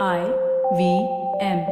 IVM.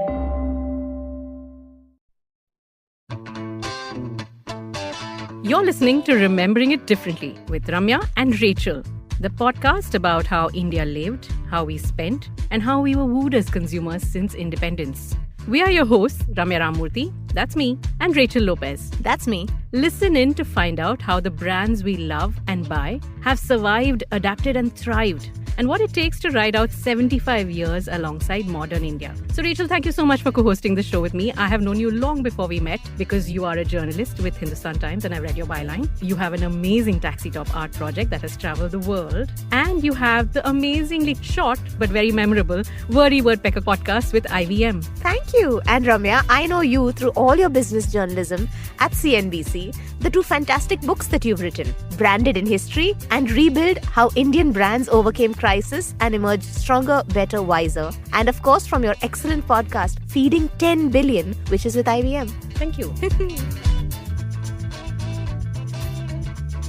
You're listening to Remembering It Differently with Ramya and Rachel, the podcast about how India lived, how we spent, and how we were wooed as consumers since independence. We are your hosts, Ramya Ramamurthy, that's me, and Rachel Lopez, that's me. Listen in to find out how the brands we love and buy have survived, adapted, and thrived, and what it takes to ride out 75 years alongside modern India. So Rachel, thank you so much for co-hosting the show with me. I have known you long before we met because you are a journalist with Hindustan Times and I read your byline. You have an amazing taxi top art project that has traveled the world. And you have the amazingly short but very memorable Worry Wordpecker podcast with IVM. Thank you. And Ramya, I know you through all your business journalism at CNBC, the two fantastic books that you've written, Branded in History and Rebuild, How Indian Brands Overcame Crisis and Emerged Stronger, Better, Wiser. And of course, from your excellent podcast, Feeding 10 Billion, which is with IVM. Thank you.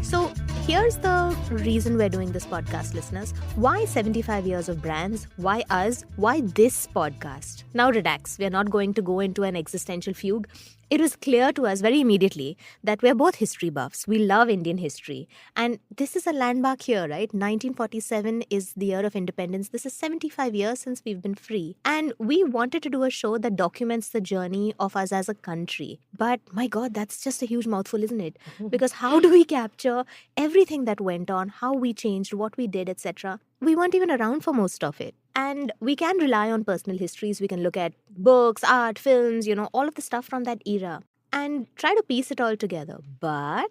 So here's the reason we're doing this podcast, listeners. Why 75 years of brands? Why us? Why this podcast? Now relax. We're not going to go into an existential fugue. It was clear to us very immediately that we're both history buffs. We love Indian history. And this is a landmark year, right? 1947 is the year of independence. This is 75 years since we've been free. And we wanted to do a show that documents the journey of us as a country. But my God, that's just a huge mouthful, isn't it? Because how do we capture everything that went on, how we changed, what we did, etc.? We weren't even around for most of it. And we can rely on personal histories. We can look at books, art, films, all of the stuff from that era and try to piece it all together. But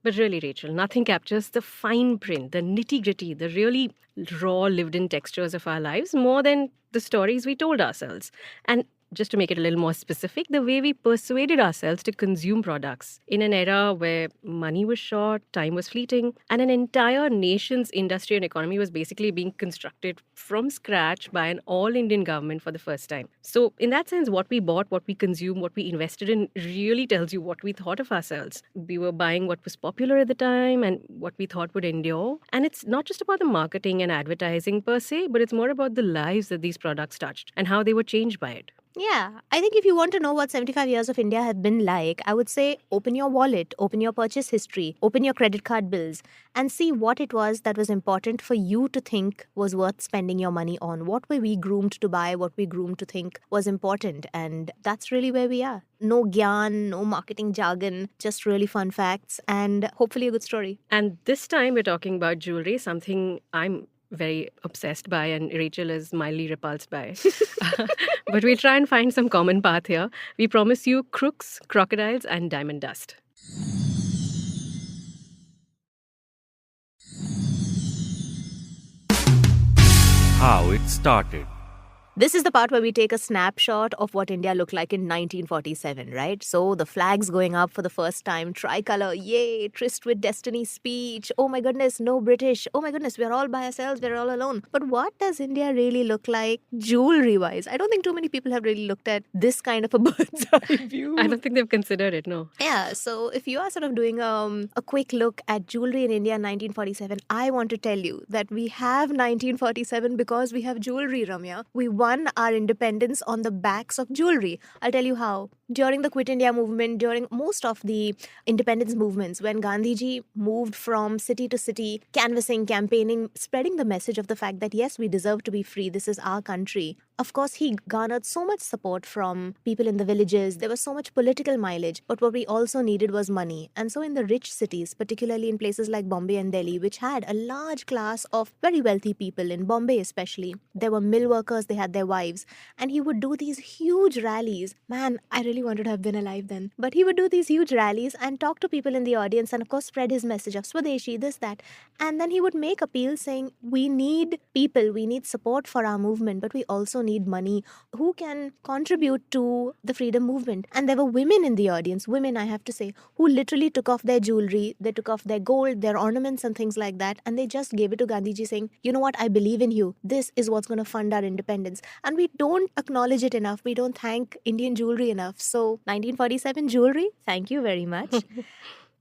really, Rachel, nothing captures the fine print, the nitty-gritty, the really raw lived-in textures of our lives more than the stories we told ourselves. And just to make it a little more specific, the way we persuaded ourselves to consume products in an era where money was short, time was fleeting, and an entire nation's industry and economy was basically being constructed from scratch by an all-Indian government for the first time. So in that sense, what we bought, what we consumed, what we invested in really tells you what we thought of ourselves. We were buying what was popular at the time and what we thought would endure. And it's not just about the marketing and advertising per se, but it's more about the lives that these products touched and how they were changed by it. yeah, I think if you want to know what 75 years of India have been like, I would say open your wallet, open your purchase history, open your credit card bills, and see what it was that was important for you to think was worth spending your money on. What were we groomed to buy, what we groomed to think was important, and that's really where we are. No gyan, no marketing jargon, just really fun facts, and hopefully a good story. And this time we're talking about jewelry, something I'm very obsessed by and Rachel is mildly repulsed by. But we'll try and find some common path here. We promise you crooks, crocodiles, and diamond dust. How it started. This is the part where we take a snapshot of what India looked like in 1947, right? So the flags going up for the first time, tricolor, yay, tryst with destiny speech. Oh my goodness, no British. Oh my goodness, we're all by ourselves, we're all alone. But what does India really look like jewelry-wise? I don't think too many people have really looked at this kind of a bird's eye view. I don't think they've considered it, no. Yeah, so if you are sort of doing a quick look at jewelry in India in 1947, I want to tell you that we have 1947 because we have jewelry, Ramya. We won our independence on the backs of jewelry. I'll tell you how. During the Quit India movement, during most of the independence movements, when Gandhiji moved from city to city, canvassing, campaigning, spreading the message of the fact that yes, we deserve to be free, this is our country. Of course, he garnered so much support from people in the villages. There was so much political mileage. But what we also needed was money. And so in the rich cities, particularly in places like Bombay and Delhi, which had a large class of very wealthy people, in Bombay especially, there were mill workers, they had their wives. And he would do these huge rallies. Man, I really wanted to have been alive then. But he would do these huge rallies and talk to people in the audience and of course spread his message of Swadeshi, this, that. And then he would make appeals saying, we need people, we need support for our movement, but we also need money. Who can contribute to the freedom movement? And there were women in the audience, women I have to say, who literally took off their jewelry, they took off their gold, their ornaments and things like that, and they just gave it to Gandhiji saying, you know what, I believe in you. This is what's going to fund our independence. And we don't acknowledge it enough. We don't thank Indian jewelry enough. So 1947 jewelry, thank you very much.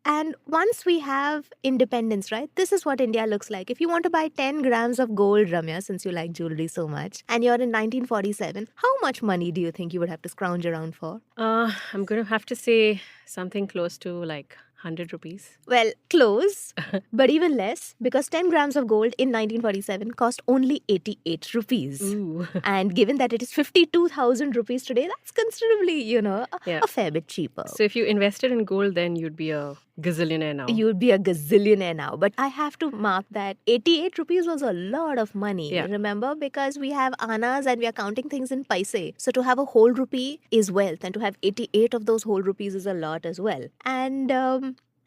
And once we have independence, right, this is what India looks like. If you want to buy 10 grams of gold, Ramya, since you like jewelry so much, and you're in 1947, how much money do you think you would have to scrounge around for? I'm going to have to say something close to like 100 rupees. Well, close, but even less, because 10 grams of gold in 1947 cost only 88 rupees. Ooh. And given that it is 52,000 rupees today, that's considerably, Yeah. a fair bit cheaper. So if you invested in gold, then you'd be a gazillionaire now. You'd be a gazillionaire now. But I have to mark that 88 rupees was a lot of money. Yeah. Remember? Because we have annas and we are counting things in paise. So to have a whole rupee is wealth. And to have 88 of those whole rupees is a lot as well. And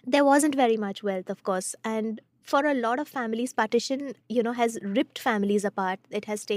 there wasn't very much wealth, of course. And for a lot of families, partition, has ripped families apart. It has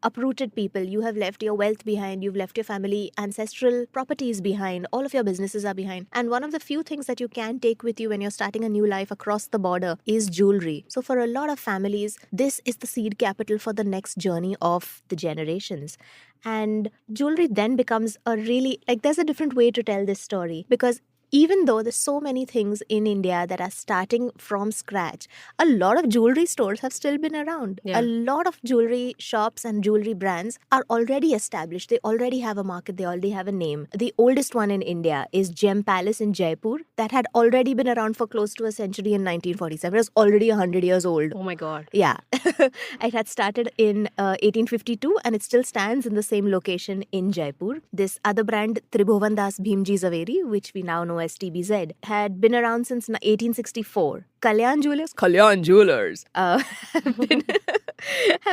uprooted people. You have left your wealth behind. You've left your family ancestral properties behind. All of your businesses are behind. And one of the few things that you can take with you when you're starting a new life across the border is jewelry. So for a lot of families, this is the seed capital for the next journey of the generations. And jewelry then becomes there's a different way to tell this story, because even though there's so many things in India that are starting from scratch, a lot of jewelry stores have still been around. Yeah. A lot of jewelry shops and jewelry brands are already established. They already have a market. They already have a name. The oldest one in India is Gem Palace in Jaipur, that had already been around for close to a century in 1947. It was already 100 years old. Oh my God. Yeah. It had started in 1852 and it still stands in the same location in Jaipur. This other brand, Tribhuvan Das Bhimji Zaveri, which we now know as TBZ, had been around since 1864. Kalyan Jewelers have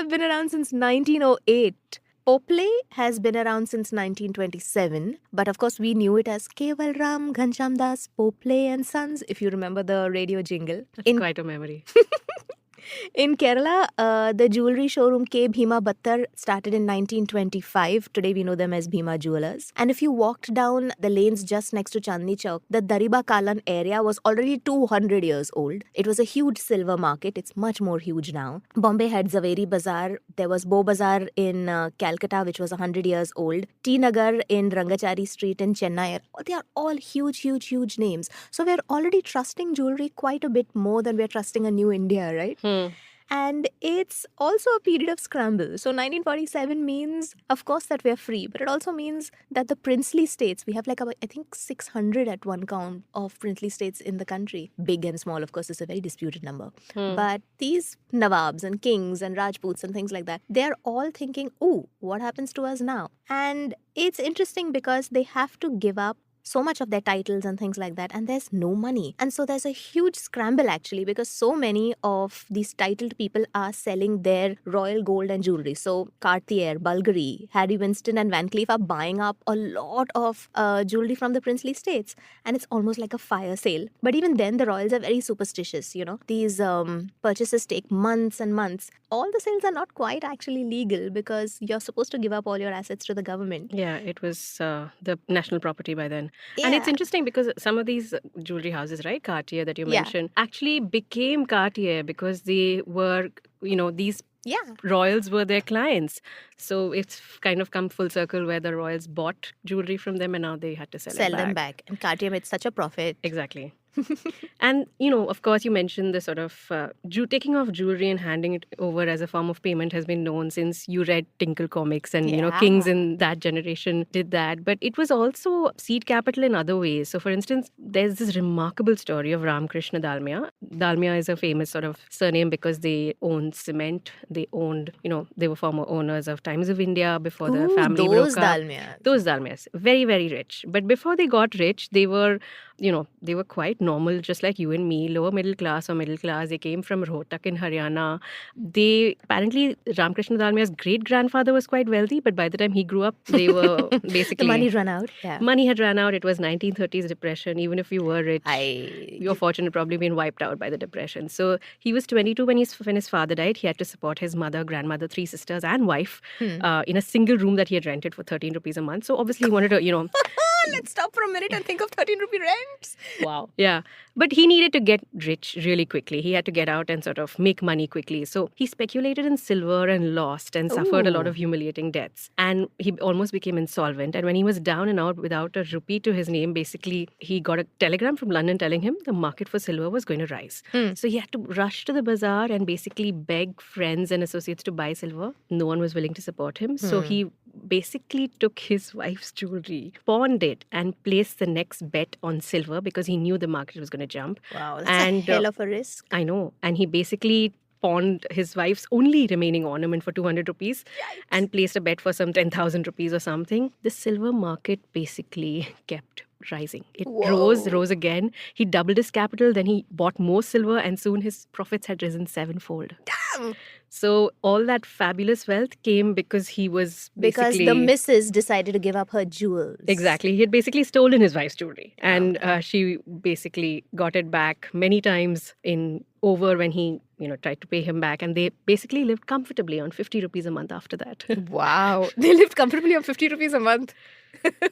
been around since 1908. Popley has been around since 1927, but of course we knew it as Keval Ram Ghansham Das Popley and Sons, if you remember the radio jingle. That's quite a memory. In Kerala, the jewelry showroom K. Bhima Battar started in 1925. Today we know them as Bhima Jewelers. And if you walked down the lanes just next to Chandni Chowk, the Dariba Kalan area was already 200 years old. It was a huge silver market. It's much more huge now. Bombay had Zaveri Bazaar. There was Bo Bazaar in Calcutta, which was 100 years old. T Nagar in Rangachari Street in Chennai. They are all huge, huge, huge names. So we're already trusting jewelry quite a bit more than we're trusting a new India, right? And it's also a period of scramble. So 1947 means, of course, that we're free, but it also means that the princely states, we have I think 600 at one count of princely states in the country. Big and small, of course, is a very disputed number. But these Nawabs and kings and Rajputs and things like that, they're all thinking, oh, what happens to us now? And it's interesting because they have to give up so much of their titles and things like that, and there's no money. And so there's a huge scramble actually, because so many of these titled people are selling their royal gold and jewelry. So Cartier, Bulgari, Harry Winston and Van Cleef are buying up a lot of jewelry from the princely states, and it's almost like a fire sale. But even then the royals are very superstitious, These purchases take months and months. All the sales are not quite actually legal because you're supposed to give up all your assets to the government. Yeah, it was the national property by then. Yeah. And it's interesting because some of these jewelry houses, right, Cartier that you mentioned, actually became Cartier because they were, these royals were their clients. So it's kind of come full circle where the royals bought jewelry from them and now they had to sell them back. And Cartier made such a profit. Exactly. And, of course, you mentioned the sort of taking off jewelry and handing it over as a form of payment has been known since you read Tinkle comics and, kings in that generation did that. But it was also seed capital in other ways. So, for instance, there's this remarkable story of Ramakrishna Dalmia. Dalmia is a famous sort of surname because they owned cement. They owned, they were former owners of Times of India before the family broke up. Those Dalmias. Very, very rich. But before they got rich, they were quite normal, just like you and me, lower middle class or middle class. They came from Rohtak in Haryana. Apparently, Ramakrishna Dalmia's great-grandfather was quite wealthy, but by the time he grew up, they were basically... The money ran out. Yeah. Money had run out. It was 1930s depression. Even if you were rich, your fortune had probably been wiped out by the depression. So he was 22 when his father died. He had to support his mother, grandmother, 3 sisters and wife in a single room that he had rented for 13 rupees a month. So obviously he wanted to, Let's stop for a minute and think of 13 rupee rents. Wow. Yeah. But he needed to get rich really quickly. He had to get out and sort of make money quickly. So he speculated in silver and lost and suffered a lot of humiliating debts. And he almost became insolvent. And when he was down and out without a rupee to his name, basically he got a telegram from London telling him the market for silver was going to rise. So he had to rush to the bazaar and basically beg friends and associates to buy silver. No one was willing to support him. So he basically took his wife's jewelry, pawned it, and placed the next bet on silver because he knew the market was going to jump. Wow, that's a hell of a risk. I know. And he basically pawned his wife's only remaining ornament for 200 rupees and placed a bet for some 10,000 rupees or something. The silver market basically kept rising. It rose again. He doubled his capital, then he bought more silver, and soon his profits had risen sevenfold. Damn! So all that fabulous wealth came because he was Because the missus decided to give up her jewels. Exactly. He had basically stolen his wife's jewelry. And she basically got it back many times over when he, tried to pay him back. And they basically lived comfortably on 50 rupees a month after that. Wow. They lived comfortably on 50 rupees a month.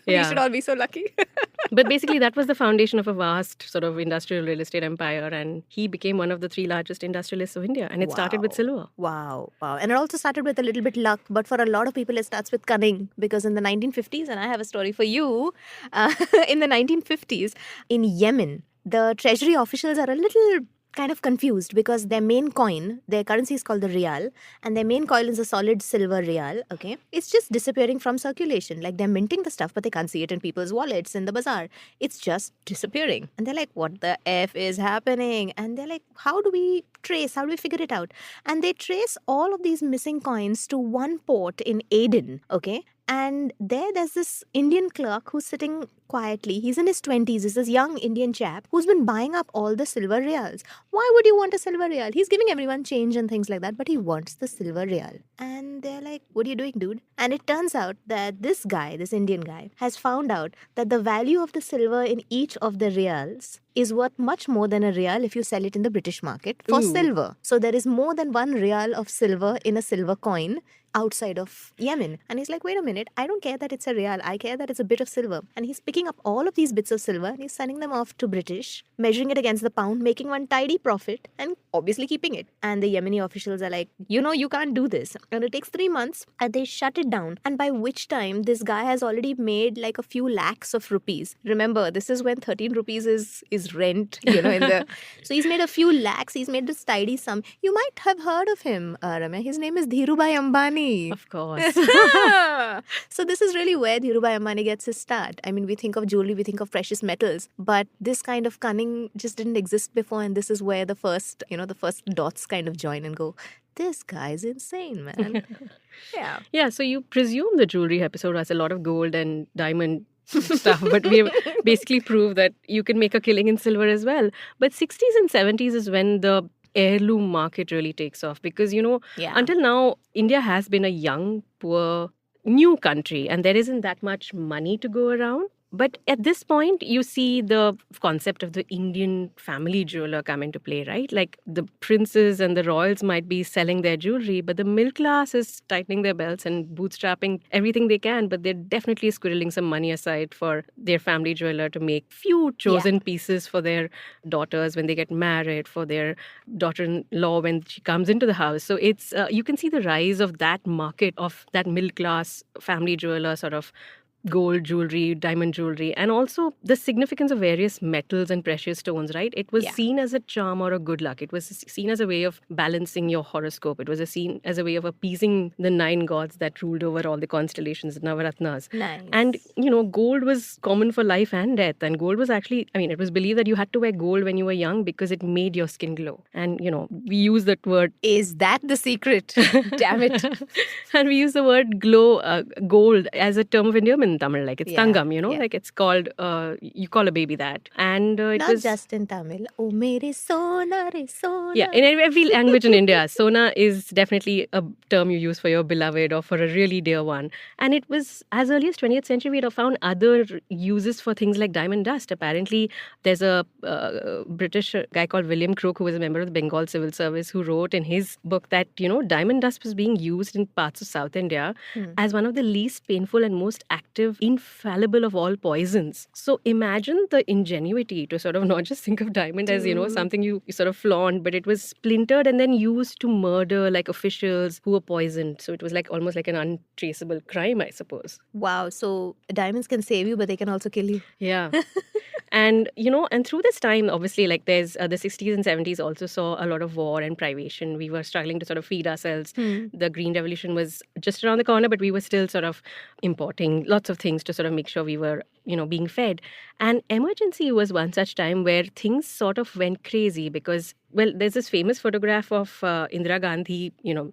We Yeah. should all be so lucky. But basically, that was the foundation of a vast sort of industrial real estate empire. And he became one of the 3 largest industrialists of India. And it started with silver. Wow. And it also started with a little bit luck. But for a lot of people, it starts with cunning. Because in the 1950s, and I have a story for you, in the 1950s, in Yemen, the treasury officials are a little kind of confused because their main coin, their currency is called the real, and their main coin is a solid silver real, okay? It's just disappearing from circulation. Like they're minting the stuff, but they can't see it in people's wallets in the bazaar. It's just disappearing. And they're like, what the F is happening? And they're like, how do we figure it out? And they trace all of these missing coins to one port in Aden, okay? And there's this Indian clerk who's sitting quietly. He's in his 20s. He's this young Indian chap who's been buying up all the silver reals. Why would you want a silver real? He's giving everyone change and things like that, but he wants the silver real. And they're like, what are you doing, dude? And it turns out that this guy, this Indian guy, has found out that the value of the silver in each of the reals is worth much more than a real if you sell it in the British market for silver. So there is more than 1 real of silver in a silver coin outside of Yemen. And he's like, wait a minute, I don't care that it's a real, I care that it's a bit of silver. And he's picking up all of these bits of silver and he's sending them off to British, measuring it against the pound, making one tidy profit and obviously keeping it. And the Yemeni officials are like, you can't do this. And it takes 3 months and they shut it down. And by which time this guy has already made like a few lakhs of rupees. Remember, this is when 13 rupees is rent, so he's made a few lakhs, he's made this tidy sum. You might have heard of him, Ramya. His name is Dhirubhai Ambani. Of course. So this is really where Dhirubhai Ambani gets his start. I mean, we think of jewelry, we think of precious metals, but this kind of cunning just didn't exist before, and this is where the first dots kind of join and go, this guy's insane, man. Yeah, so you presume the jewelry episode has a lot of gold and diamond stuff, but we have basically proved that you can make a killing in silver as well. But 60s and 70s is when the heirloom market really takes off because, until now, India has been a young, poor, new country and there isn't that much money to go around. But at this point, you see the concept of the Indian family jeweler come into play, right? Like the princes and the royals might be selling their jewelry, but the middle class is tightening their belts and bootstrapping everything they can. But they're definitely squirreling some money aside for their family jeweler to make few chosen pieces for their daughters when they get married, for their daughter-in-law when she comes into the house. So it's you can see the rise of that market of that middle class family jeweler sort of gold jewelry, diamond jewelry, and also the significance of various metals and precious stones, right? It was seen as a charm or a good luck. It was seen as a way of balancing your horoscope. It was seen as a way of appeasing the 9 gods that ruled over all the constellations, the Navaratnas. Nice. And, gold was common for life and death. And gold was actually, it was believed that you had to wear gold when you were young because it made your skin glow. And, we use that word. Is that the secret? Damn it. And we use the word glow, gold, as a term of endearment in Tamil, like it's tangam, like it's called, you call a baby that. And it Not was just in Tamil. Oh, mere sona, re sona. Yeah, in every language in India, sona is definitely a term you use for your beloved or for a really dear one. And it was as early as 20th century, we'd have found other uses for things like diamond dust. Apparently, there's a British guy called William Crook, who was a member of the Bengal Civil Service, who wrote in his book that, diamond dust was being used in parts of South India as one of the least painful and most active effective, infallible of all poisons. So imagine the ingenuity to sort of not just think of diamond as, something you sort of flaunt, but it was splintered and then used to murder like officials who were poisoned. So it was like almost like an untraceable crime, I suppose. Wow. So diamonds can save you, but they can also kill you. Yeah. And, and through this time, obviously, like there's the 60s and 70s also saw a lot of war and privation. We were struggling to sort of feed ourselves. The Green Revolution was just around the corner, but we were still sort of importing lots of things to sort of make sure we were, being fed. And emergency was one such time where things sort of went crazy because, well, there's this famous photograph of Indira Gandhi,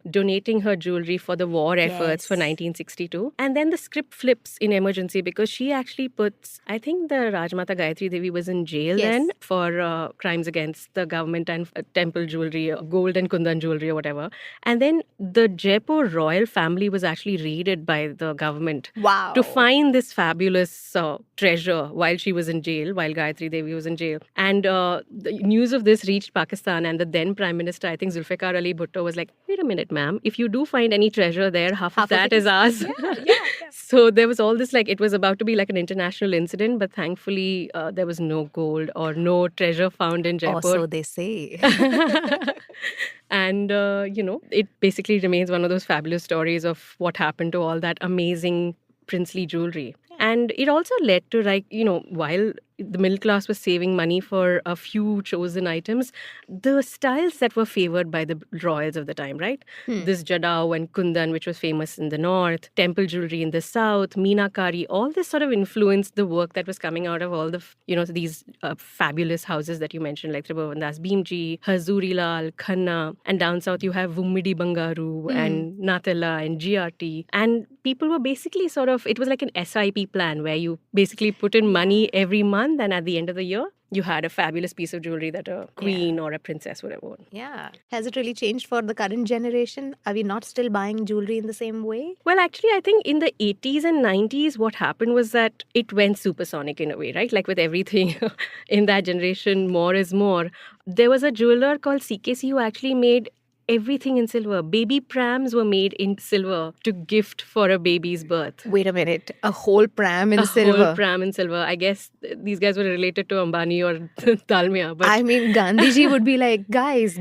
donating her jewelry for the war efforts for 1962. And then the script flips in emergency because she actually puts, I think the Rajmata Gayatri Devi was in jail then for crimes against the government and temple jewelry, gold and kundan jewelry or whatever. And then the Jaipur royal family was actually raided by the government to find this fabulous treasure while she was in jail, while Gayatri Devi was in jail. And the news of this reached Pakistan, and the then Prime Minister, I think Zulfikar Ali Bhutto, was like, wait a minute, ma'am, if you do find any treasure there, half of that is ours. Yeah. So there was all this, like, it was about to be like an international incident, but thankfully there was no gold or no treasure found in Jaipur. Or so they say. And, it basically remains one of those fabulous stories of what happened to all that amazing princely jewelry. And it also led to, like, while the middle class was saving money for a few chosen items, the styles that were favored by the royals of the time, right? This Jadao and Kundan, which was famous in the north, temple jewelry in the south, Meenakari, all this sort of influenced the work that was coming out of all the, these fabulous houses that you mentioned, like Tribhuvan Das Bhimji, Hazuri Lal, Khanna, and down south you have Vummidi Bangaru and Natella and GRT. And people were basically sort of, it was like an SIP plan where you basically put in money every month, and at the end of the year, you had a fabulous piece of jewelry that a queen or a princess would have worn. Yeah. Has it really changed for the current generation? Are we not still buying jewelry in the same way? Well, actually, I think in the 80s and 90s, what happened was that it went supersonic in a way, right? Like with everything in that generation, more is more. There was a jeweler called CKC who actually made everything in silver. Baby prams were made in silver to gift for a baby's birth. Wait a minute. A whole pram in silver? A whole pram in silver. I guess these guys were related to Ambani or Dalmia. But I mean, Gandhiji would be like, guys,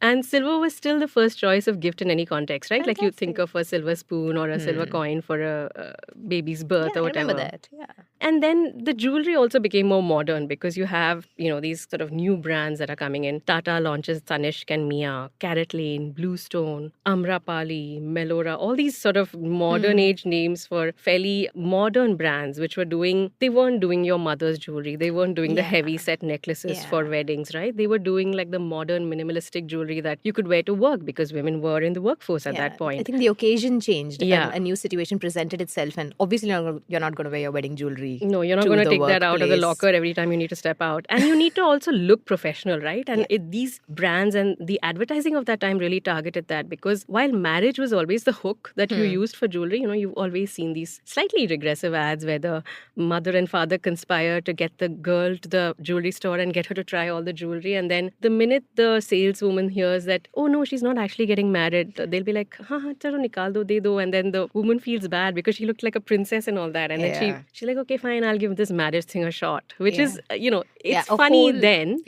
And silver was still the first choice of gift in any context, right? Like you think of a silver spoon or a silver coin for a baby's birth or whatever. I remember that, yeah. And then the jewelry also became more modern because you have, these sort of new brands that are coming in. Tata launches Tanishq and Mia, Carrot Lane, Bluestone, Amrapali, Melora, all these sort of modern age names for fairly modern brands which they weren't doing your mother's jewelry. They weren't doing the heavy set necklaces for weddings, right? They were doing like the modern minimalistic jewelry that you could wear to work because women were in the workforce at that point. I think the occasion changed. Yeah. A new situation presented itself, and obviously you're not going to wear your wedding jewelry. No, you're not going to take that out of the locker every time you need to step out. And you need to also look professional, right? And these brands and the advertising of that time really targeted that because while marriage was always the hook that you used for jewelry, you've always seen these slightly regressive ads where the mother and father conspire to get the girl to the jewelry store and get her to try all the jewelry. And then the minute the saleswoman hears that, oh no, she's not actually getting married, they'll be like, chalo nikal do, de do. And then the woman feels bad because she looked like a princess and all that. And then she's like, okay, fine, I'll give this marriage thing a shot, which is, it's funny then.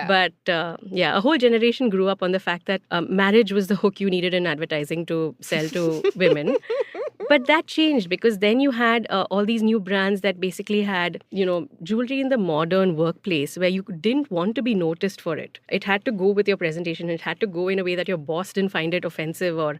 But a whole generation grew up on the fact that marriage was the hook you needed in advertising to sell to women. But that changed because then you had all these new brands that basically had, jewelry in the modern workplace where you didn't want to be noticed for it. It had to go with your presentation. It had to go in a way that your boss didn't find it offensive or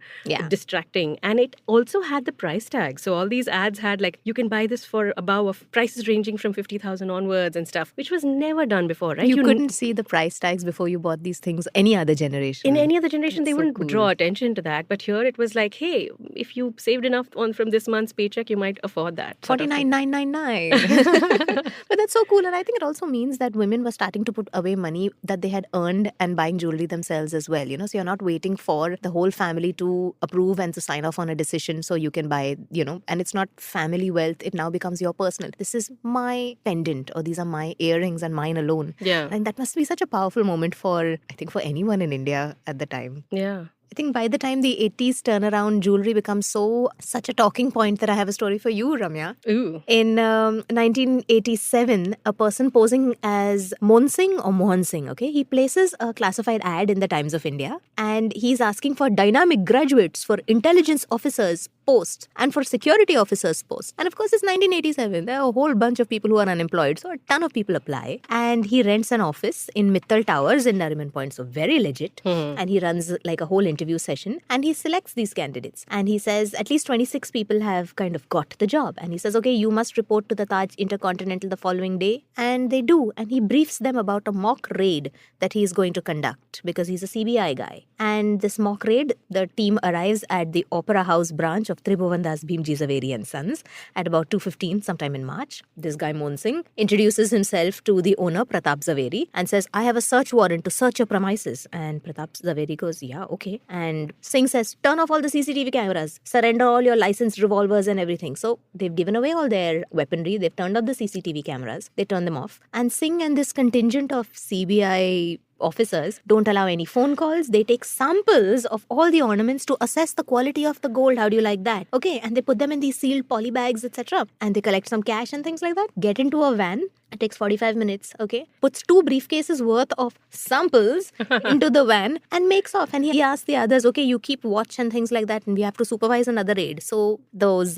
distracting. And it also had the price tag. So all these ads had like, you can buy this for above prices ranging from 50,000 onwards and stuff, which was never done before, right? You couldn't see the price tags before you bought these things any other generation. In any other generation, they wouldn't draw attention to that. But here it was like, hey, if you saved enough from this month's paycheck, you might afford that. $49,999. But that's so cool. And I think it also means that women were starting to put away money that they had earned and buying jewelry themselves as well. So you're not waiting for the whole family to approve and to sign off on a decision so you can buy, and it's not family wealth. It now becomes your personal. This is my pendant or these are my earrings and mine alone. Yeah. And that must be such a powerful moment for anyone in India at the time. Yeah. I think by the time the 80s turn around, jewelry becomes such a talking point that I have a story for you, Ramya. Ooh. In 1987, a person posing as Mohan Singh or Mohan Singh, okay, he places a classified ad in the Times of India and he's asking for dynamic graduates for intelligence officers posts and for security officers posts. And of course, it's 1987. There are a whole bunch of people who are unemployed, so a ton of people apply. And he rents an office in Mittal Towers in Nariman Point, so very legit. And he runs like a whole interview session and he selects these candidates. And he says at least 26 people have kind of got the job. And he says, okay, you must report to the Taj Intercontinental the following day. And they do. And he briefs them about a mock raid that he is going to conduct because he's a CBI guy. And this mock raid, the team arrives at the Opera House branch of Tribhuvan Das Bhimji Zaveri and Sons at about 2:15 sometime in March. This guy Mohan Singh introduces himself to the owner Pratap Zaveri and says, I have a search warrant to search your premises. And Pratap Zaveri goes, yeah, okay. And Singh says, turn off all the CCTV cameras, surrender all your licensed revolvers and everything. So they've given away all their weaponry. They've turned off the CCTV cameras. They turn them off. And Singh and this contingent of CBI officers don't allow any phone calls. They take samples of all the ornaments to assess the quality of the gold. How do you like that? Okay, and they put them in these sealed poly bags, etc. And they collect some cash and things like that. Get into a van. It takes 45 minutes, okay? Puts 2 briefcases worth of samples into the van and makes off. And he asks the others, okay, you keep watch and things like that and we have to supervise another raid. So those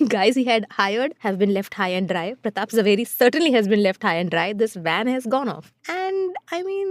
guys he had hired have been left high and dry. Pratap Zaveri certainly has been left high and dry. This van has gone off. And I mean,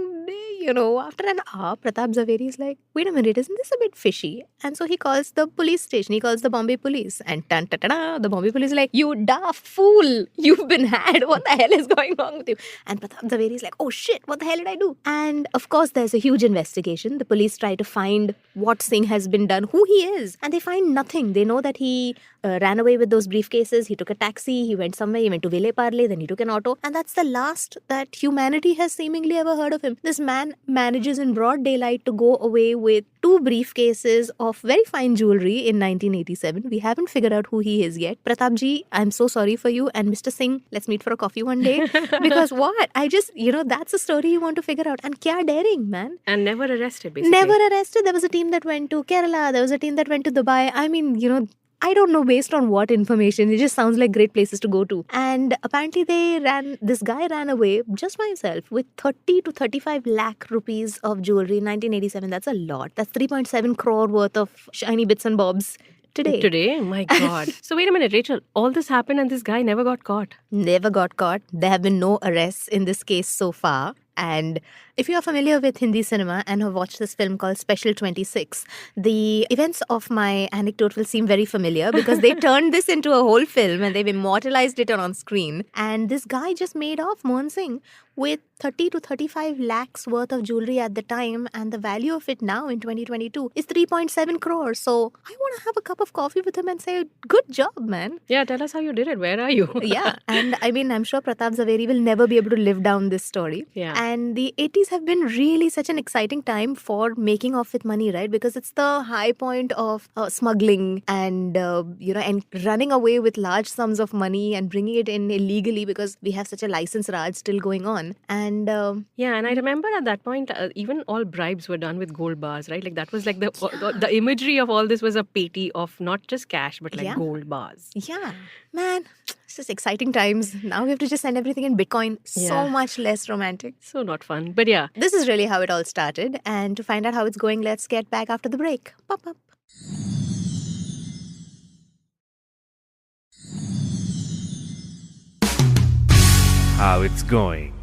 after an hour, Pratap Zaveri is like, wait a minute, isn't this a bit fishy? And so he calls the police station. He calls the Bombay police. And the Bombay police is like, you daft fool. You've been had. What the hell is going wrong with you? And Pratap Zaveri is like, oh shit, what the hell did I do? And of course, there's a huge investigation. The police try to find what Singh has been done, who he is. And they find nothing. They know that he ran away with those briefcases. He took a taxi. He went somewhere. He went to Vile Parle. Then he took an auto. And that's the last that humanity has seemingly ever heard of him. This man manages in broad daylight to go away with 2 briefcases of very fine jewelry in 1987. We haven't figured out who he is yet. Pratap ji, I'm so sorry for you. And Mr. Singh, let's meet for a coffee one day. Because what? I just, that's a story you want to figure out. And kya daring, man. And never arrested, basically. Never arrested. There was a team that went to Kerala. There was a team that went to Dubai. I mean, I don't know based on what information. It just sounds like great places to go to. And apparently this guy ran away just by himself with 30 to 35 lakh rupees of jewelry in 1987. That's a lot. That's 3.7 crore worth of shiny bits and bobs. Today? My God. So wait a minute, Rachel. All this happened and this guy never got caught. Never got caught. There have been no arrests in this case so far. And if you are familiar with Hindi cinema and have watched this film called Special 26, the events of my anecdote will seem very familiar because they turned this into a whole film and they've immortalized it on screen. And this guy just made off, Mohan Singh, with 30 to 35 lakhs worth of jewelry at the time. And the value of it now in 2022 is 3.7 crores. So I want to have a cup of coffee with him and say, good job, man. Yeah, tell us how you did it. Where are you? Yeah. And I mean, I'm sure Pratap Zaveri will never be able to live down this story. Yeah. And the 80s have been really such an exciting time for making off with money, right? Because it's the high point of smuggling and, and running away with large sums of money and bringing it in illegally because we have such a license raj still going on. And yeah, and I remember at that point, even all bribes were done with gold bars, right? Like that was like the imagery of all this was a patty of not just cash, but like gold bars. Yeah, man, it's just exciting times. Now we have to just send everything in Bitcoin. So much less romantic. So not fun. But yeah. This is really how it all started. And to find out how it's going, let's get back after the break. Pop up. How it's going.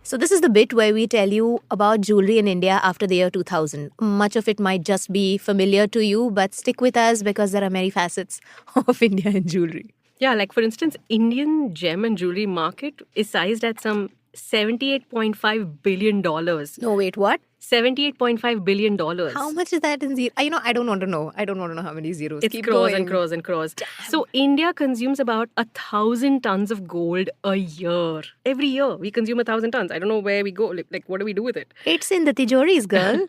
So this is the bit where we tell you about jewelry in India after the year 2000. Much of it might just be familiar to you, but stick with us because there are many facets of India and jewelry. Yeah, like for instance, Indian gem and jewelry market is sized at some $78.5 billion. No, wait, what? $78.5 billion. How much is that in zero? I don't want to know. I don't want to know how many zeros. It's Keep crores going. and crores and crores. Damn. So India consumes about 1,000 tons of gold a year. Every year we consume 1,000 tons. I don't know where we go. Like what do we do with it? It's in the tijoris, girl.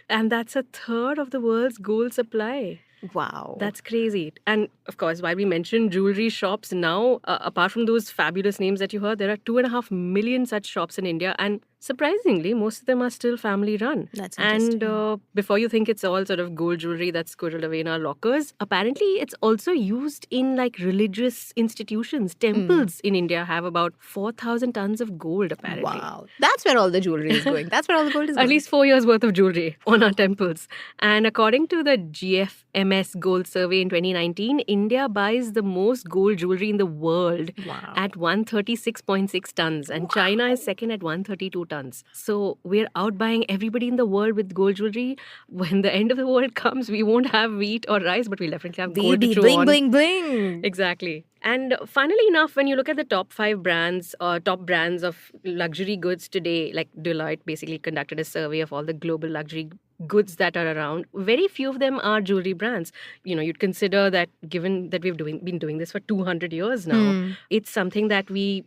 And that's a third of the world's gold supply. Wow. That's crazy. And of course, while we mentioned jewelry shops now, apart from those fabulous names that you heard, there are 2.5 million such shops in India. And Surprisingly, most of them are still family run. That's And interesting. before you think it's all sort of gold jewelry that's squirreled away in our lockers, apparently it's also used in like religious institutions. Temples in India have about 4,000 tons of gold, apparently. Wow. That's where all the jewelry is going. That's where all the gold is At going. least 4 years worth of jewelry on our temples. And according to the GFMS Gold Survey in 2019, India buys the most gold jewelry in the world Wow. at 136.6 tons, and China is second at 132 tons. So we're outbuying everybody in the world with gold jewelry. When the end of the world comes, we won't have wheat or rice, but we'll definitely have gold to Baby, chew bling, on. bling, bling. Exactly. And funnily enough, when you look at the top 5 brands or top brands of luxury goods today, like Deloitte basically conducted a survey of all the global luxury goods that are around, very few of them are jewelry brands. You know, you'd consider that given that we've been doing this for 200 years now, it's something that we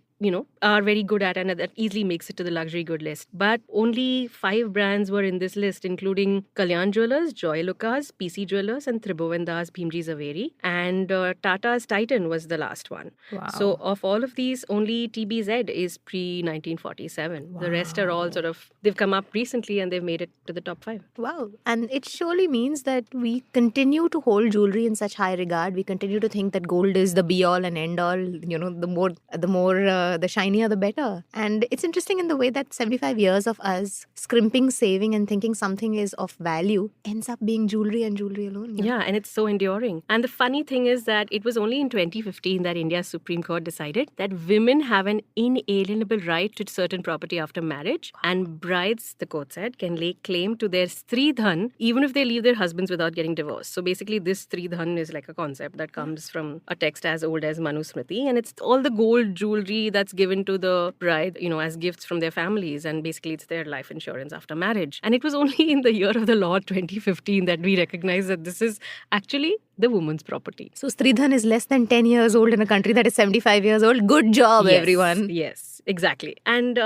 are very good at and that easily makes it to the luxury good list. But only 5 brands were in this list, including Kalyan Jewelers, Joy Lucas, PC Jewelers, and Tribovendas Bhimji Zaveri. And Tata's Titan was the last one. Wow. So of all of these, only TBZ is pre-1947. The rest are all sort of, they've come up recently and they've made it to the top 5. Wow. And it surely means that we continue to hold jewelry in such high regard. We continue to think that gold is the be all and end all. The shinier, the better. And it's interesting in the way that 75 years of us scrimping, saving, and thinking something is of value ends up being jewelry and jewelry alone. Yeah, and it's so enduring. And the funny thing is that it was only in 2015 that India's Supreme Court decided that women have an inalienable right to certain property after marriage, and brides, the court said, can lay claim to their stridhan even if they leave their husbands without getting divorced. So basically, this stridhan is like a concept that comes from a text as old as Manu Smriti, and it's all the gold jewelry that's given to the bride, as gifts from their families, and basically it's their life insurance after marriage. And it was only in the year of the Lord 2015 that we recognized that this is actually the woman's property. So Stridhan is less than 10 years old in a country that is 75 years old. Good job, everyone. Yes, exactly. And,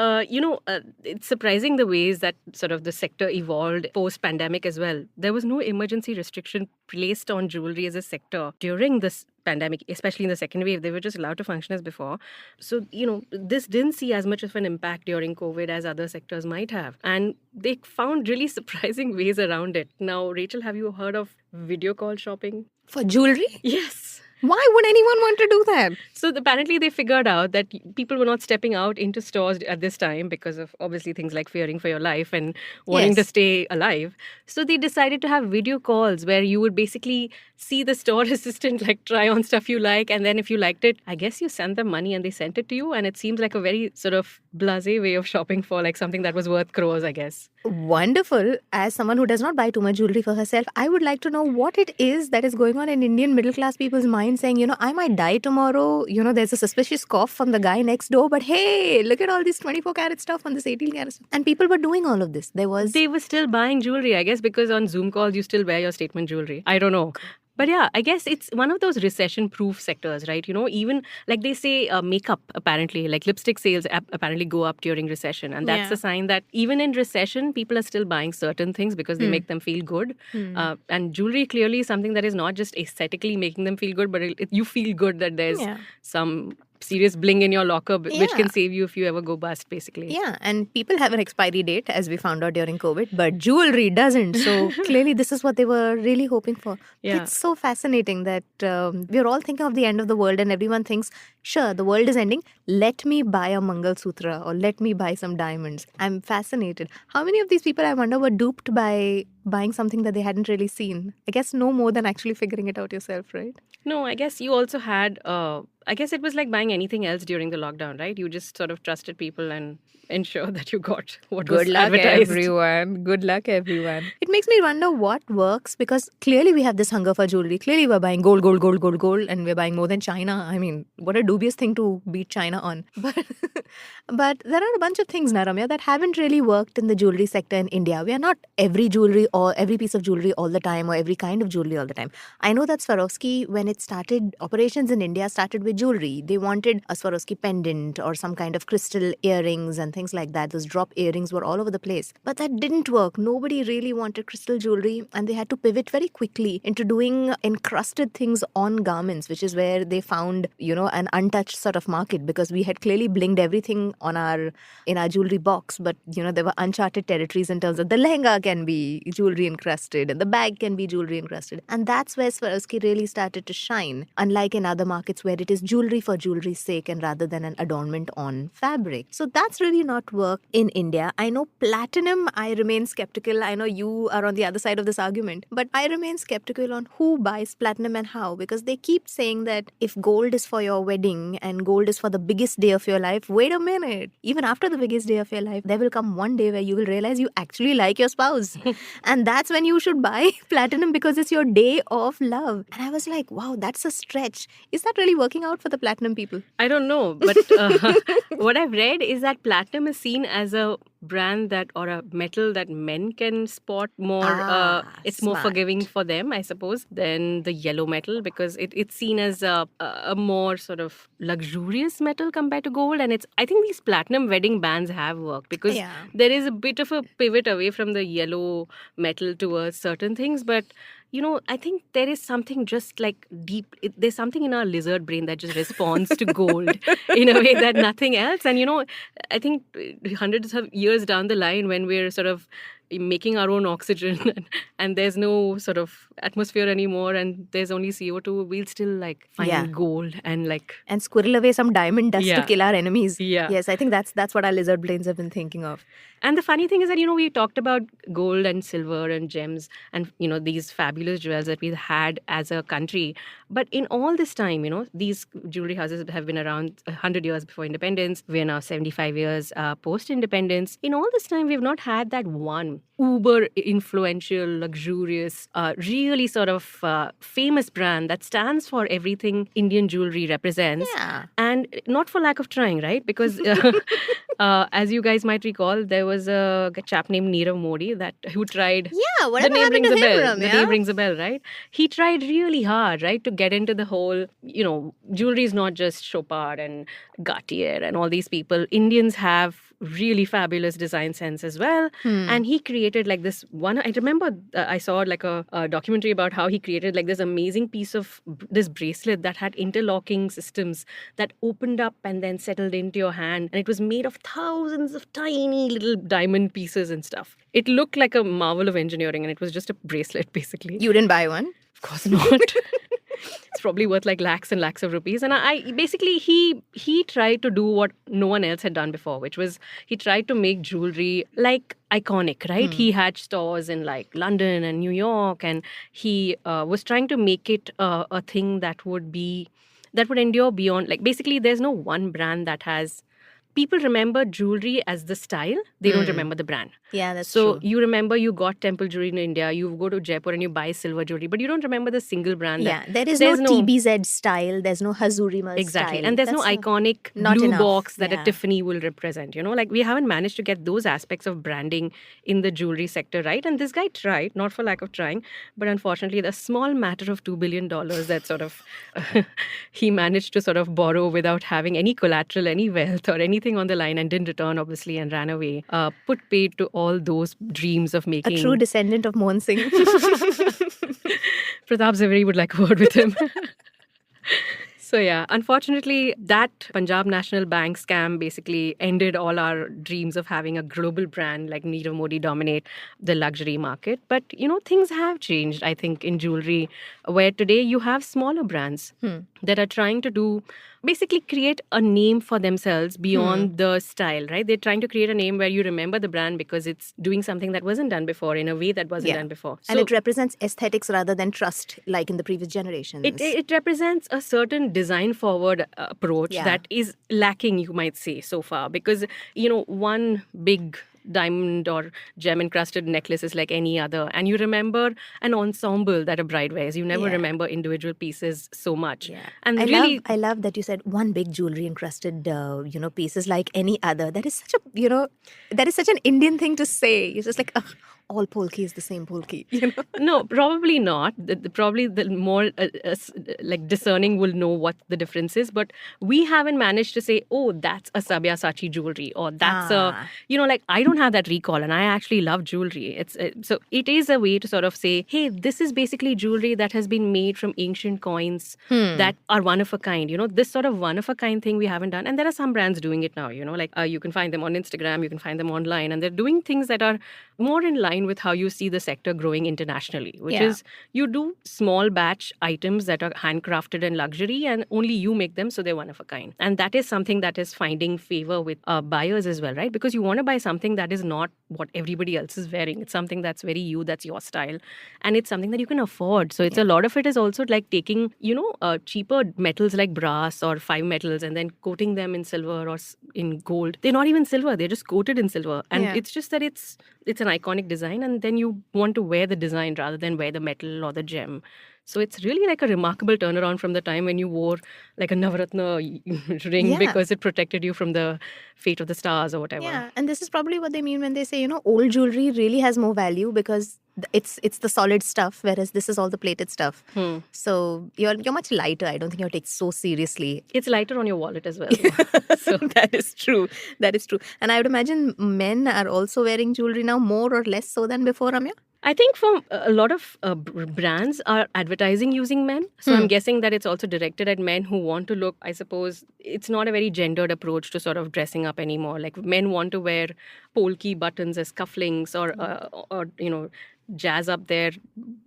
it's surprising the ways that sort of the sector evolved post-pandemic as well. There was no emergency restriction placed on jewelry as a sector during this pandemic, especially in the second wave. They were just allowed to function as before. So, this didn't see as much of an impact during COVID as other sectors might have. And they found really surprising ways around it. Now, Rachel, have you heard of video call shopping? For jewelry? Yes. Why would anyone want to do that? So apparently they figured out that people were not stepping out into stores at this time because of obviously things like fearing for your life and wanting to stay alive. So they decided to have video calls where you would basically see the store assistant like try on stuff you like, and then if you liked it, I guess you send them money and they sent it to you. And it seems like a very sort of blasé way of shopping for like something that was worth crores, I guess. Wonderful. As someone who does not buy too much jewelry for herself, I would like to know what it is that is going on in Indian middle class people's minds saying, I might die tomorrow. There's a suspicious cough from the guy next door, but hey, look at all this 24 karat stuff on this 18 karat stuff. And people were doing all of this. They were still buying jewelry, I guess, because on Zoom calls you still wear your statement jewelry. I don't know. But yeah, I guess it's one of those recession-proof sectors, right? Even like they say makeup, apparently, like lipstick sales apparently go up during recession. And that's a sign that even in recession, people are still buying certain things because they make them feel good. And jewelry clearly is something that is not just aesthetically making them feel good, but you feel good that there's some serious bling in your locker, which can save you if you ever go bust, basically. Yeah, and people have an expiry date, as we found out during COVID, but jewelry doesn't. So clearly this is what they were really hoping for. Yeah. It's so fascinating that we're all thinking of the end of the world and everyone thinks, sure, the world is ending. Let me buy a Mangal Sutra or let me buy some diamonds. I'm fascinated. How many of these people, I wonder, were duped by buying something that they hadn't really seen? I guess no more than actually figuring it out yourself, right? No, I guess you also had, I guess it was like buying anything else during the lockdown, right? You just sort of trusted people and ensured that you got what was advertised. Good luck, everyone. It makes me wonder what works, because clearly we have this hunger for jewelry. Clearly we're buying gold, and we're buying more than China. I mean, what a dubious thing to beat China on. But there are a bunch of things, Ramya, that haven't really worked in the jewelry sector in India. We are not every jewelry or every piece of jewelry all the time or every kind of jewelry all the time. I know that Swarovski, when it started, operations in India started with jewelry. They wanted a Swarovski pendant or some kind of crystal earrings and things like that. Those drop earrings were all over the place. But that didn't work. Nobody really wanted crystal jewelry, and they had to pivot very quickly into doing encrusted things on garments, which is where they found, an untouched sort of market because we had clearly blinged everything in our jewelry box, but there were uncharted territories in terms of the lehenga can be jewelry encrusted and the bag can be jewelry encrusted, and that's where Swarovski really started to shine, unlike in other markets where it is jewelry for jewelry's sake and rather than an adornment on fabric. So that's really not worked in India. I know platinum, I remain skeptical. I know you are on the other side of this argument, but I remain skeptical on who buys platinum and how, because they keep saying that if gold is for your wedding and gold is for the biggest day of your life, wait a minute. Even after the biggest day of your life, there will come one day where you will realize you actually like your spouse. And that's when you should buy platinum because it's your day of love. And I was like, wow, that's a stretch. Is that really working out for the platinum people? I don't know, but what I've read is that platinum is seen as a brand that, or a metal that men can spot more. It's more smart. forgiving for them, I suppose, than the yellow metal, because it's seen as a more sort of luxurious metal compared to gold. And I think these platinum wedding bands have worked because there is a bit of a pivot away from the yellow metal towards certain things. But I think there is something just like deep. There's something in our lizard brain that just responds to gold in a way that nothing else. And, I think hundreds of years down the line, when we're sort of making our own oxygen and there's no sort of atmosphere anymore and there's only CO2, we'll still find gold and squirrel away some diamond dust to kill our enemies. Yeah. Yes, I think that's what our lizard brains have been thinking of. And the funny thing is that, we talked about gold and silver and gems and, these fabulous jewels that we've had as a country. But in all this time, these jewelry houses have been around 100 years before independence. We're now 75 years post-independence. In all this time, we've not had that one uber influential, luxurious, really sort of famous brand that stands for everything Indian jewelry represents. Yeah. And not for lack of trying, right? Because as you guys might recall, there was a chap named Nirav Modi who tried. Yeah, The whatever name happened rings to a him, bell. Ramya? The name rings a bell, right? He tried really hard, right, to get into the whole, jewelry is not just Chopard and Gautier and all these people. Indians have really fabulous design sense as well. And he created this one. I remember I saw a documentary about how he created this amazing piece of this bracelet that had interlocking systems that opened up and then settled into your hand. And it was made of thousands of tiny little diamond pieces and stuff. It looked like a marvel of engineering, and it was just a bracelet, basically. You didn't buy one? Of course not. It's probably worth lakhs and lakhs of rupees. And I basically, he tried to do what no one else had done before, which was he tried to make jewelry iconic, right? He had stores in London and New York, and he was trying to make it a thing that would endure beyond. Basically, there's no one brand that has. People remember jewelry as the style. They don't remember the brand. Yeah, that's so true. You remember you got temple jewelry in India, you go to Jaipur and you buy silver jewelry, but you don't remember the single brand. Yeah, there's no TBZ style, there's no Hazuri Mal exactly. style. And there's no iconic blue enough. box that a Tiffany will represent. We haven't managed to get those aspects of branding in the jewelry sector, right? And this guy tried, not for lack of trying, but unfortunately the small matter of $2 billion that sort of he managed to sort of borrow without having any collateral, any wealth or anything on the line, and didn't return, obviously, and ran away, put paid to all those dreams of making... A true descendant of Mohan Singh. Pratap Zaveri would like a word with him. So yeah, unfortunately, that Punjab National Bank scam basically ended all our dreams of having a global brand like Nirav Modi dominate the luxury market. But, things have changed, I think, in jewelry, where today you have smaller brands that are trying to basically create a name for themselves beyond the style, right? They're trying to create a name where you remember the brand because it's doing something that wasn't done before in a way that wasn't done before. And it represents aesthetics rather than trust, like in the previous generations. It represents a certain design-forward approach that is lacking, you might say, so far. Because, one big diamond or gem encrusted necklace is like any other, and you remember an ensemble that a bride wears. You never remember individual pieces so much. And I love that you said one big jewelry encrusted pieces like any other. That is such an Indian thing to say. It's just all polki is the same polki. No, probably not. Probably the more like discerning will know what the difference is. But we haven't managed to say, oh, that's a Sabyasachi jewelry, or that's like I don't have that recall, and I actually love jewelry. So it is a way to sort of say, hey, this is basically jewelry that has been made from ancient coins that are one of a kind. This sort of one of a kind thing we haven't done, and there are some brands doing it now. Like you can find them on Instagram, you can find them online, and they're doing things that are more in line with how you see the sector growing internationally, which is you do small batch items that are handcrafted and luxury, and only you make them, so they're one of a kind. And that is something that is finding favor with buyers as well, right? Because you want to buy something that is not what everybody else is wearing. It's something that's very you, that's your style, and it's something that you can afford. So it's a lot of it is also like taking, cheaper metals like brass or 5 metals and then coating them in silver or in gold. They're not even silver, they're just coated in silver. And it's just that it's an iconic design, and then you want to wear the design rather than wear the metal or the gem. So it's really like a remarkable turnaround from the time when you wore like a Navaratna ring because it protected you from the fate of the stars or whatever. Yeah, and this is probably what they mean when they say, old jewelry really has more value because it's the solid stuff, whereas this is all the plated stuff. So you're much lighter. I don't think you're taken so seriously. It's lighter on your wallet as well. So that is true. That is true. And I would imagine men are also wearing jewelry now more or less so than before, Ramya? I think for a lot of brands are advertising using men. So I'm guessing that it's also directed at men who want to look, I suppose, it's not a very gendered approach to sort of dressing up anymore. Like men want to wear polki buttons as cufflinks or jazz up their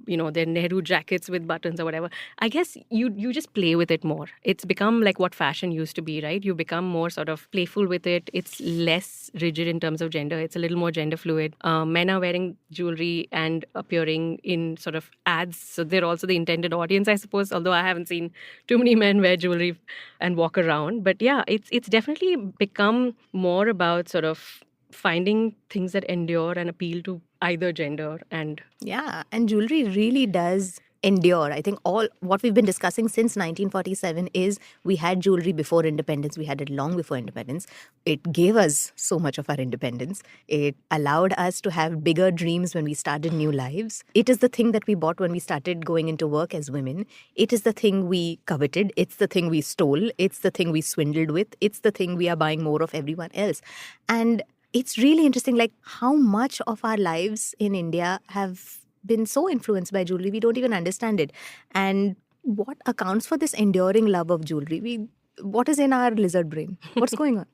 Nehru jackets with buttons or whatever. I guess you just play with it more. It's become like what fashion used to be, right? You become more sort of playful with it. It's less rigid in terms of gender. It's a little more gender fluid. Men are wearing jewelry and appearing in sort of ads. So they're also the intended audience, I suppose, although I haven't seen too many men wear jewelry and walk around. But yeah, it's definitely become more about sort of finding things that endure and appeal to either gender. And jewelry really does endure. I think all what we've been discussing since 1947 is we had jewelry before independence. We had it long before independence. It gave us so much of our independence. It allowed us to have bigger dreams when we started new lives. It is the thing that we bought when we started going into work as women. It is the thing we coveted. It's the thing we stole. It's the thing we swindled with. It's the thing we are buying more of everyone else. And it's really interesting, like how much of our lives in India have been so influenced by jewelry, we don't even understand it. And what accounts for this enduring love of jewelry? What is in our lizard brain? What's going on?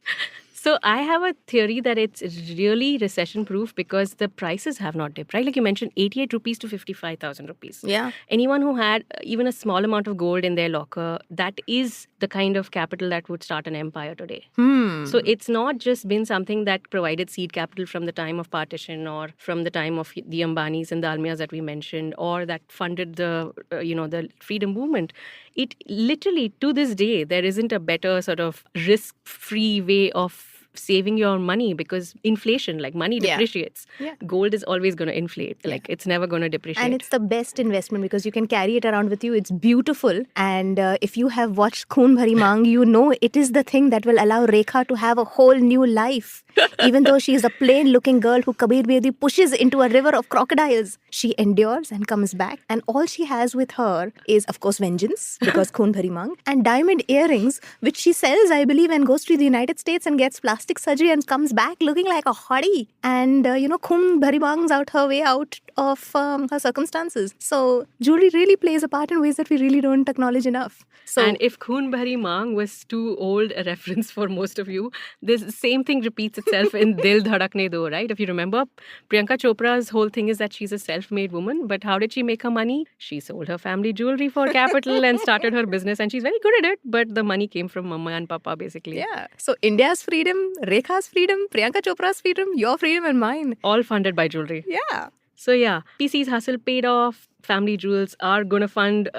So I have a theory that it's really recession-proof because the prices have not dipped, right? Like you mentioned, 88 rupees to 55,000 rupees. Yeah. Anyone who had even a small amount of gold in their locker, that is the kind of capital that would start an empire today. So it's not just been something that provided seed capital from the time of partition or from the time of the Ambanis and the Almias that we mentioned, or that funded the, the freedom movement. It literally, to this day, there isn't a better sort of risk-free way of saving your money because inflation, like money depreciates. Yeah. Gold is always going to inflate. Like it's never going to depreciate. And it's the best investment because you can carry it around with you. It's beautiful. And if you have watched Khoon Bhari Maang, you know it is the thing that will allow Rekha to have a whole new life. Even though she is a plain-looking girl who Kabir Bedi pushes into a river of crocodiles, she endures and comes back. And all she has with her is, of course, vengeance because Khoon Bhari Maang, and diamond earrings, which she sells, I believe, and goes to the United States and gets plastic surgery and comes back looking like a hottie. And, Khoon Bhari Maang's out her way out of her circumstances. So jewelry really plays a part in ways that we really don't acknowledge enough. So, and if Khoon Bhari Maang was too old a reference for most of you, this same thing repeats itself in Dil Dhadakne Do, right? If you remember, Priyanka Chopra's whole thing is that she's a self-made woman, but how did she make her money? She sold her family jewelry for capital and started her business, and she's very good at it, but the money came from mama and papa, basically. Yeah. So India's freedom, Rekha's freedom, Priyanka Chopra's freedom, your freedom and mine. All funded by jewelry. Yeah. So yeah, PC's hustle paid off. Family jewels are going to fund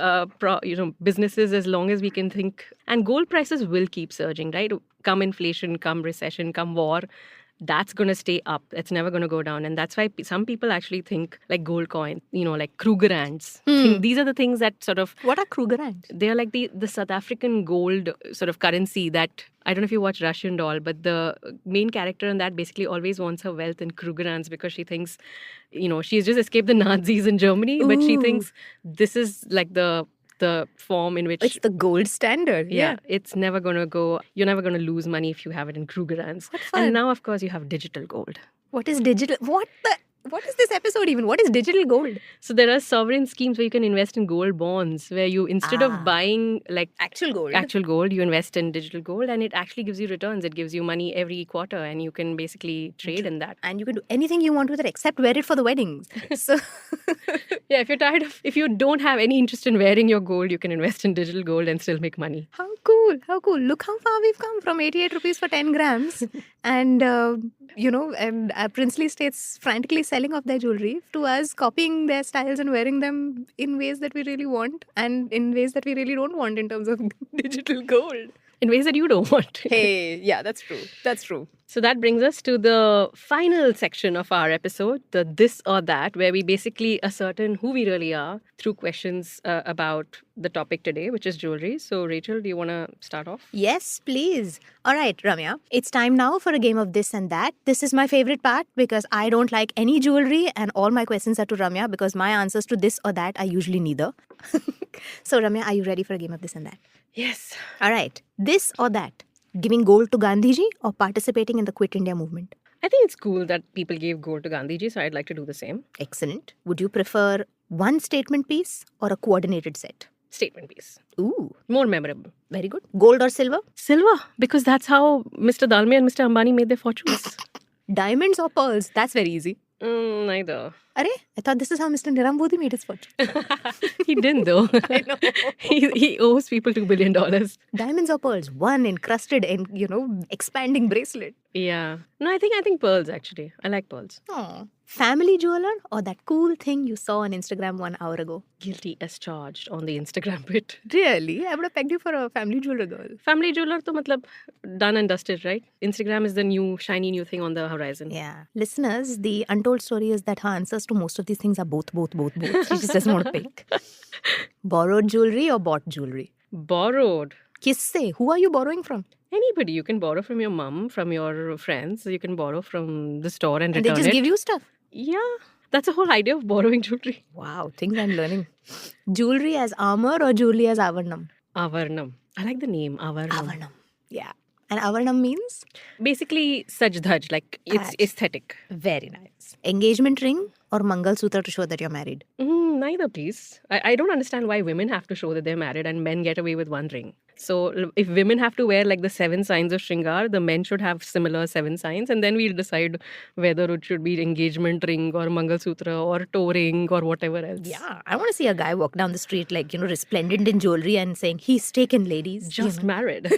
businesses as long as we can think. And gold prices will keep surging, right? Come inflation, come recession, come war. that's going to stay up. It's never going to go down. And that's why some people actually think like gold coin, like Kruger ants. These are the things that sort of, What are Kruger ants? they're like the South African gold sort of currency that, I don't know if you watch Russian Doll, but the main character in that basically always wants her wealth in Kruger ants because she thinks, she's just escaped the Nazis in Germany, but she Ooh. thinks this is like the form in which It's the gold standard. yeah, it's never going to go. You're never going to lose money if you have it in Kruger ants. What fun. And now, of course, you have digital gold. What is digital? What is this episode even? What is digital gold? So there are sovereign schemes where you can invest in gold bonds, where you, instead of buying like Actual gold. you invest in digital gold, and it actually gives you returns. It gives you money every quarter, and you can basically trade in that. And you can do anything you want with it except wear it for the weddings. So Yeah, if you don't have any interest in wearing your gold, you can invest in digital gold and still make money. How cool. Look how far we've come from 88 rupees for 10 grams. And, princely states frantically selling off their jewelry to us copying their styles and wearing them in ways that we really want and in ways that we really don't want in terms of digital gold. In ways that you don't want. Hey, yeah, that's true. So that brings us to the final section of our episode, the this or that, where we basically ascertain who we really are through questions about the topic today, which is jewelry. So Rachel, do you want to start off? Yes, please. All right, Ramya. It's time now for a game of this and that. This is my favorite part because I don't like any jewelry and all my questions are to Ramya because my answers to this or that are usually neither. So Ramya, are you ready for a game of this and that? Yes. All right. This or that. Giving gold to Gandhiji or participating in the Quit India movement? I think it's cool that people gave gold to Gandhiji, so I'd like to do the same. Excellent. Would you prefer one statement piece or a coordinated set? Statement piece. Ooh, More memorable. very good. Gold or silver? Silver, because that's how Mr. Dalmia and Mr. Ambani made their fortunes. Diamonds or pearls? That's very easy. Neither. Arey, I thought this is how Mr. Nirambodhi made his fortune. He didn't though. I know. He owes people $2 billion. Diamonds or pearls? One encrusted and, expanding bracelet. Yeah. No, I think pearls actually. I like pearls. Oh. Family jeweler or that cool thing you saw on Instagram 1 hour ago? Guilty as charged on the Instagram bit. Really? I would have pegged you for a family jeweler girl. Family jeweler to matlab done and dusted, right? Instagram is the new shiny new thing on the horizon. Yeah. Listeners, the untold story is that her answers to most of these things are both. She just doesn't want to pick. Borrowed jewelry or bought jewelry? Borrowed. Kisse? Who are you borrowing from? Anybody. You can borrow from your mum, from your friends. You can borrow from the store and And they return just it. give you stuff? Yeah. That's the whole idea of borrowing jewelry. Wow, things I'm learning. Jewelry as armor or jewelry as avarnam? Avarnam. I like the name, Avarnam. Avarnam. Yeah. And avarnam means? Basically, Sajdhaj, like it's Right. aesthetic. Very nice. Engagement ring or Mangal Sutra to show that you're married? Neither, please. I don't understand why women have to show that they're married and men get away with one ring. So if women have to wear like the 7 signs of Shringar, the men should have similar 7 signs, and then we'll decide whether it should be engagement ring or Mangal Sutra or toe ring or whatever else. Yeah, I want to see a guy walk down the street like, resplendent in jewelry and saying, he's taken, ladies. Just married.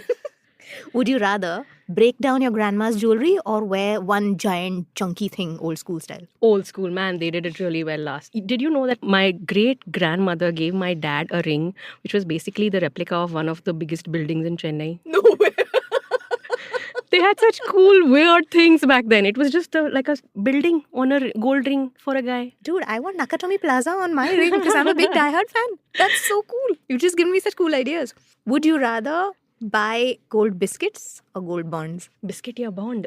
Would you rather break down your grandma's jewelry or wear one giant chunky thing, old school style? Old school, man, they did it really well last. Did you know that my great grandmother gave my dad a ring which was basically the replica of one of the biggest buildings in Chennai? No way. They had such cool, weird things back then. It was just like a building on a gold ring for a guy. Dude, I want Nakatomi Plaza on my ring because I'm a big diehard fan. That's so cool. You've just given me such cool ideas. Would you rather buy gold biscuits or gold bonds? Biscuit or bond?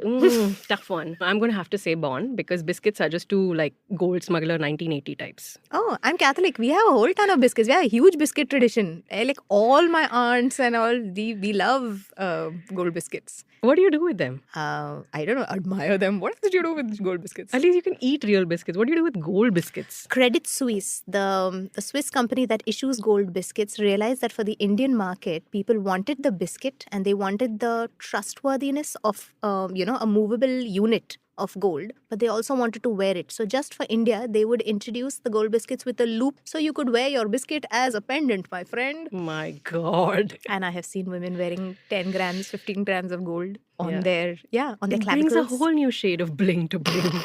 Tough one. I'm going to have to say bond because biscuits are just too like gold smuggler 1980 types. Oh, I'm Catholic. We have a whole ton of biscuits. We have a huge biscuit tradition. Like all my aunts and all, we love gold biscuits. What do you do with them? I don't know, admire them. What else do you do with gold biscuits? At least you can eat real biscuits. What do you do with gold biscuits? Credit Suisse, the Swiss company that issues gold biscuits, realized that for the Indian market, people wanted the biscuit and they wanted the trustworthiness of, a movable unit of gold, but they also wanted to wear it. So just for India, they would introduce the gold biscuits with a loop so you could wear your biscuit as a pendant, my friend. My God. And I have seen women wearing 10 grams, 15 grams of gold on Yeah. their It brings clavicles. a whole new shade of bling to bling.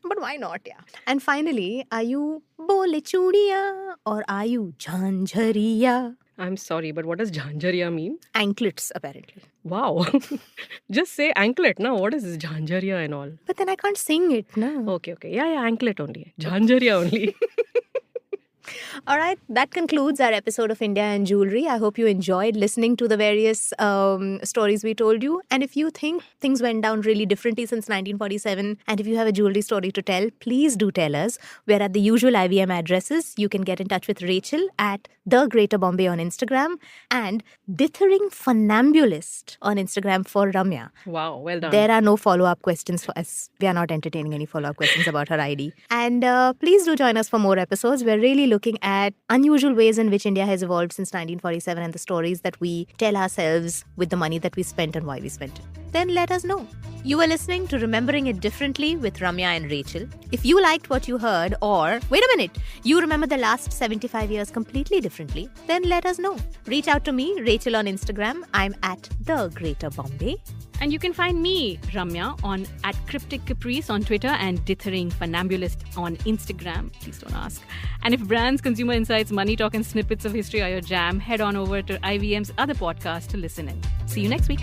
But why not, yeah. And finally, are you bole chudiya or are you jhanjhariya? I'm sorry, but what does Jhanjariya mean? Anklets, apparently. Wow. Just say anklet, no? What is this Jhanjariya and all? But then I can't sing it, no. Okay. Yeah, anklet only. Jhanjariya only. All right, that concludes our episode of India and Jewelry. I hope you enjoyed listening to the various stories we told you. And if you think things went down really differently since 1947, and if you have a jewelry story to tell, please do tell us. We're at the usual IVM addresses. You can get in touch with Rachel at The Greater Bombay on Instagram and Dithering Funambulist on Instagram for Ramya. Wow, well done. There are no follow-up questions for us. We are not entertaining any follow-up questions about her ID. And please do join us for more episodes. We're really looking at unusual ways in which India has evolved since 1947 and the stories that we tell ourselves with the money that we spent and why we spent it. Then let us know. You are listening to Remembering It Differently with Ramya and Rachel. If you liked what you heard, or wait a minute, you remember the last 75 years completely differently, then let us know. Reach out to me, Rachel, on Instagram. I'm at The Greater Bombay. And you can find me, Ramya, on at Cryptic Caprice on Twitter and Dithering Funambulist on Instagram. Please don't ask. And if brands, consumer insights, money talk, and snippets of history are your jam, head on over to IVM's other podcast to listen in. See you next week.